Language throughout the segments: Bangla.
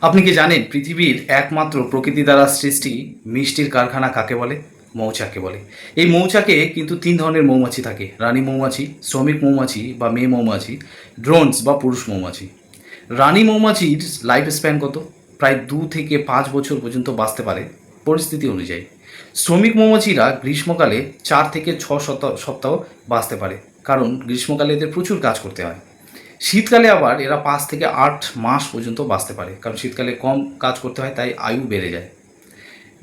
আপনি কি জানেন পৃথিবীর একমাত্র প্রকৃতি দ্বারা সৃষ্টি মিষ্টির কারখানা কাকে বলে? মৌচাককে বলে। এই মৌচাকে কিন্তু তিন ধরনের মৌমাছি থাকে: রানী মৌমাছি, শ্রমিক মৌমাছি বা মেয়ে মৌমাছি, ড্রোনস বা পুরুষ মৌমাছি। রানী মৌমাছির লাইফ স্প্যান কত? প্রায় 2 থেকে 5 বছর পর্যন্ত বাঁচতে পারে পরিস্থিতি অনুযায়ী। শ্রমিক মৌমাছিরা গ্রীষ্মকালে 4 থেকে 6 সপ্তাহ বাঁচতে পারে, কারণ গ্রীষ্মকালে এদের প্রচুর কাজ করতে হয়। শীতকালে আবার এরা 5 থেকে 8 মাস পর্যন্ত বাঁচতে পারে, কারণ শীতকালে কম কাজ করতে হয়, তাই আয়ু বেড়ে যায়।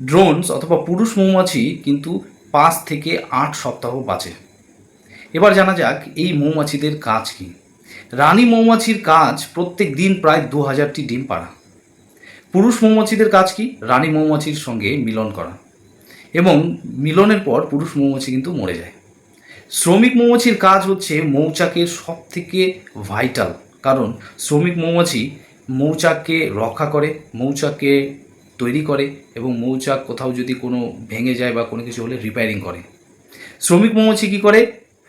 ড্রোনস অথবা পুরুষ মৌমাছি কিন্তু 5 থেকে 8 সপ্তাহ বাঁচে। এবার জানা যাক এই মৌমাছিদের কাজ কি। রানী মৌমাছির কাজ প্রত্যেক দিন প্রায় 2000টি ডিম পাড়া। পুরুষ মৌমাছিদের কাজ কি? রানী মৌমাছির সঙ্গে মিলন করা, এবং মিলনের পর পুরুষ মৌমাছি কিন্তু মরে যায়। শ্রমিক মৌমাছির কাজ হচ্ছে মৌচাকের সব থেকে ভাইটাল, কারণ শ্রমিক মৌমাছি মৌচাককে রক্ষা করে, মৌচাককে তৈরি করে, এবং মৌচাক কোথাও যদি কোনো ভেঙে যায় বা কোনো কিছু হলে রিপেয়ারিং করে। শ্রমিক মৌমাছি কী করে?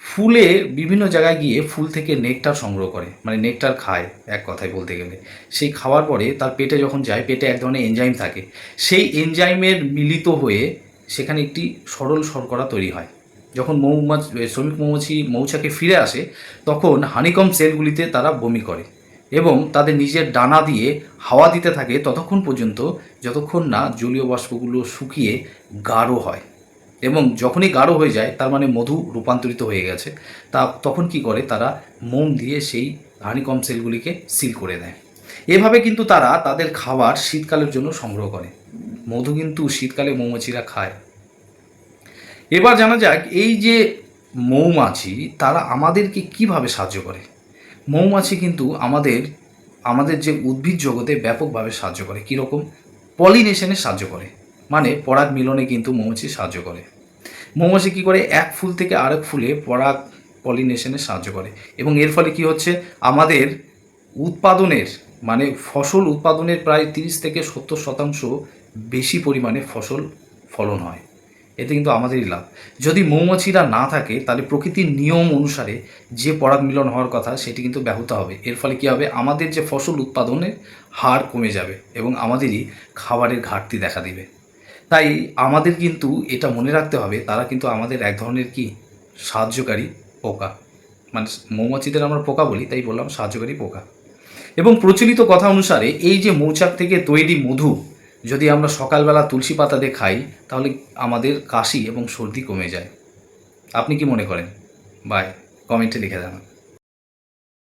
ফুলে বিভিন্ন জায়গায় গিয়ে ফুল থেকে নেকটার সংগ্রহ করে, মানে নেকটার খায় এক কথায় বলতে গেলে। সেই খাওয়ার পরে তার পেটে যখন যায়, পেটে এক ধরনের এনজাইম থাকে, সেই এনজাইমের মিলিত হয়ে সেখানে একটি সরল শর্করা তৈরি হয়। যখন শ্রমিক মৌমাছি মৌচাকে ফিরে আসে, তখন হানিকম সেলগুলিতে তারা বমি করে এবং তাদের নিজের ডানা দিয়ে হাওয়া দিতে থাকে ততক্ষণ পর্যন্ত যতক্ষণ না জলীয় বাষ্পগুলো শুকিয়ে গাঢ় হয়। এবং যখনই গাঢ় হয়ে যায়, তার মানে মধু রূপান্তরিত হয়ে গেছে। তখন কি করে, তারা মোম দিয়ে সেই হানিকম সেলগুলিকে সিল করে দেয়। এভাবে কিন্তু তারা তাদের খাবার শীতকালের জন্য সংগ্রহ করে। মধু কিন্তু শীতকালে মৌমাছিরা খায়। এবার জানা যাক এই যে মৌমাছি, তারা আমাদেরকে কিভাবে সাহায্য করে। মৌমাছি কিন্তু আমাদের যে উদ্ভিদ জগতে ব্যাপকভাবে সাহায্য করে। কীরকম? পলিনেশনে সাহায্য করে, মানে পরাগ মিলনে কিন্তু মৌমাছি সাহায্য করে। মৌমাছি কী করে? এক ফুল থেকে আরেক ফুলে পরাগ পলিনেশনে সাহায্য করে, এবং এর ফলে কি হচ্ছে, আমাদের উৎপাদনের মানে ফসল উৎপাদনের প্রায় 30 থেকে 70% বেশি পরিমাণে ফসল ফলন হয়। এতে কিন্তু আমাদেরই লাভ। যদি মৌমাছিরা না থাকে, তাহলে প্রকৃতির নিয়ম অনুসারে যে পরাগ মিলন হওয়ার কথা সেটি কিন্তু ব্যাহত হবে। এর ফলে কী হবে, আমাদের যে ফসল উৎপাদনের হার কমে যাবে এবং আমাদেরই খাবারের ঘাটতি দেখা দিবে। তাই আমাদের কিন্তু এটা মনে রাখতে হবে, তারা কিন্তু আমাদের এক ধরনের কি সাহায্যকারী পোকা। মানে মৌমাছিদের আমরা পোকা বলি, তাই বললাম সাহায্যকারী পোকা। এবং প্রচলিত কথা অনুসারে এই যে মৌচাক থেকে তৈরি মধু যদি আমরা সকালবেলা তুলসী পাতা দিয়ে খাই, তাহলে আমাদের কাশি এবং সর্দি কমে যায়। আপনি কি মনে করেন? বাই, কমেন্টে লিখে জানান।